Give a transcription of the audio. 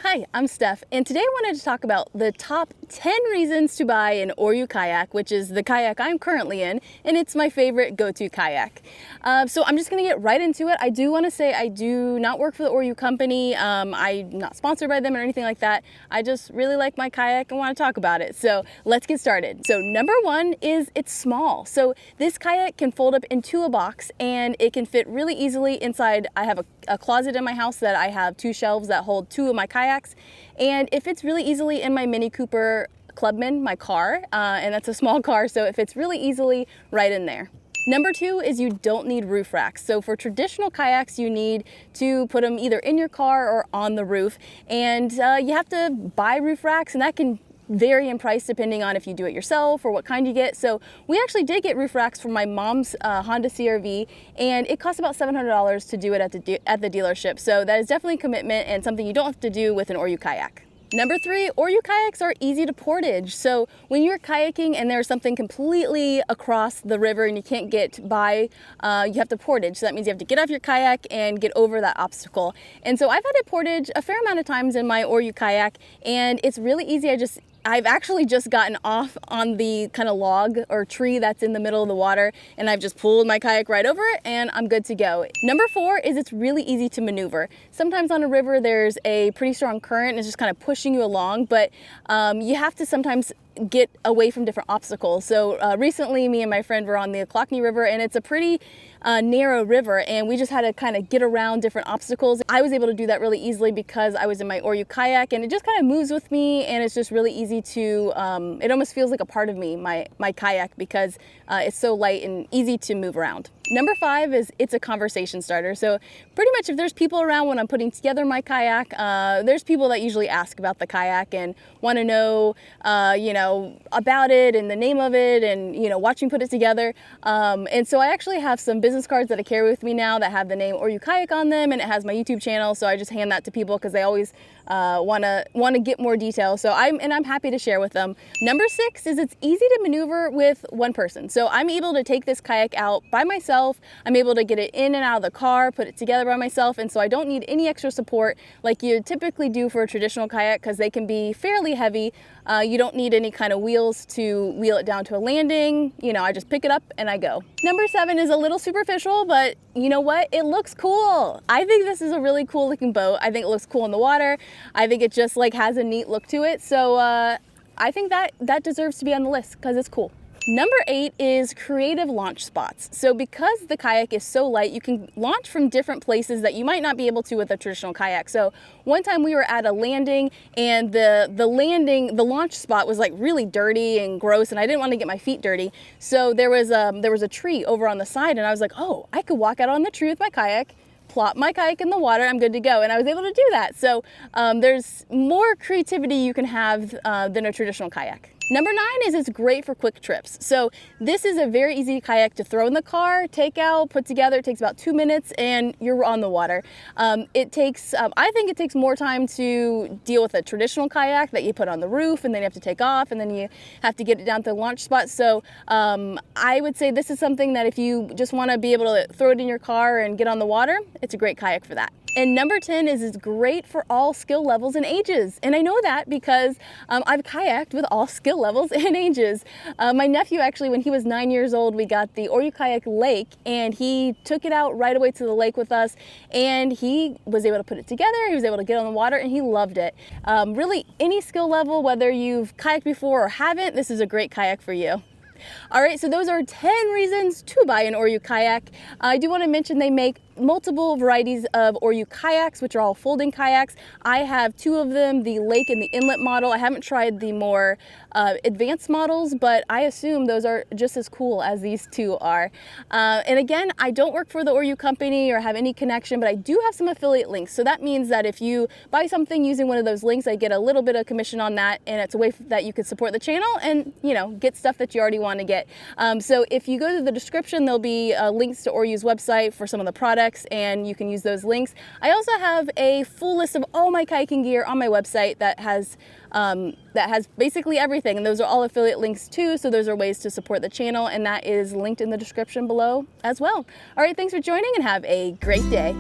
Hi, I'm Steph, and today I wanted to talk about the top 10 reasons to buy an Oru Kayak, which is the kayak I'm currently in, and it's my favorite go-to kayak. So I'm just going to get right into it. I do want to say I do not work for the Oru company. I'm not sponsored by them or anything like that. I just really like my kayak and want to talk about it. So let's get started. So number one is it's small. So this kayak can fold up into a box and it can fit really easily inside. I have a closet in my house that I have 2 shelves that hold 2 of my kayaks, and it fits really easily in my Mini Cooper Clubman, my car, and that's a small car, so it fits really easily right in there. Number 2 is you don't need roof racks. So for traditional kayaks, you need to put them either in your car or on the roof, and you have to buy roof racks, and that can vary in price depending on if you do it yourself or what kind you get. So we actually did get roof racks from my mom's Honda CR-V, and it cost about $700 to do it at the dealership. So that is definitely a commitment and something you don't have to do with an Oru Kayak. Number 3, Oru kayaks are easy to portage. So when you're kayaking and there's something completely across the river and you can't get by, you have to portage. So that means you have to get off your kayak and get over that obstacle. And so I've had to portage a fair amount of times in my Oru kayak, and it's really easy. I've actually just gotten off on the kind of log or tree that's in the middle of the water, and I've just pulled my kayak right over it and I'm good to go. Number 4 is it's really easy to maneuver. Sometimes on a river there's a pretty strong current and it's just kind of pushing you along, but you have to sometimes get away from different obstacles. So recently me and my friend were on the Kayaking River, and it's a pretty narrow river, and we just had to kind of get around different obstacles. I was able to do that really easily because I was in my Oru Kayak, and it just kind of moves with me, and it's just really easy to, it almost feels like a part of me, my kayak, because it's so light and easy to move around. Number 5 is it's a conversation starter. So pretty much if there's people around when I'm putting together my kayak, there's people that usually ask about the kayak and want to know, about it and the name of it and, watch me put it together. And so I actually have some business cards that I carry with me now that have the name Oru Kayak on them, and it has my YouTube channel. So I just hand that to people because they always want to get more detail. So I'm happy to share with them. Number 6 is it's easy to maneuver with one person. So I'm able to take this kayak out by myself. I'm able to get it in and out of the car, put it together by myself, and so I don't need any extra support like you typically do for a traditional kayak because they can be fairly heavy. You don't need any kind of wheels to wheel it down to a landing. I just pick it up and I go. Number 7 is a little superficial, but you know what? It looks cool. I think this is a really cool looking boat. I think it looks cool in the water. I think it just has a neat look to it. So I think that deserves to be on the list because it's cool. Number 8 is creative launch spots. So because the kayak is so light, you can launch from different places that you might not be able to with a traditional kayak. So one time we were at a landing, and the launch spot was really dirty and gross, and I didn't want to get my feet dirty. So there was a tree over on the side, and I was like, oh, I could walk out on the tree with my kayak, plop my kayak in the water, I'm good to go. And I was able to do that. So there's more creativity you can have than a traditional kayak. Number 9 is it's great for quick trips. So this is a very easy kayak to throw in the car, take out, put together. It takes about 2 minutes and you're on the water. I think it takes more time to deal with a traditional kayak that you put on the roof and then you have to take off and then you have to get it down to the launch spot. So I would say this is something that if you just want to be able to throw it in your car and get on the water, it's a great kayak for that. And number 10 is it's great for all skill levels and ages. And I know that because I've kayaked with all skill levels and ages. My nephew actually, when he was 9 years old, we got the Oru Kayak Lake, and he took it out right away to the lake with us, and he was able to put it together. He was able to get on the water, and he loved it. Really, any skill level, whether you've kayaked before or haven't, this is a great kayak for you. All right, so those are 10 reasons to buy an Oru Kayak. I do want to mention they make multiple varieties of Oru Kayaks, which are all folding kayaks. I have 2 of them, the lake and the inlet model. I haven't tried the more advanced models, but I assume those are just as cool as these 2 are. And again, I don't work for the Oru company or have any connection, but I do have some affiliate links. So that means that if you buy something using one of those links, I get a little bit of commission on that, and it's a way that you could support the channel and, get stuff that you already want to get. So if you go to the description, there'll be links to Oru's website for some of the products, and you can use those links. I also have a full list of all my kayaking gear on my website that has basically everything, and those are all affiliate links too, so those are ways to support the channel, and that is linked in the description below as well. All right, thanks for joining and have a great day.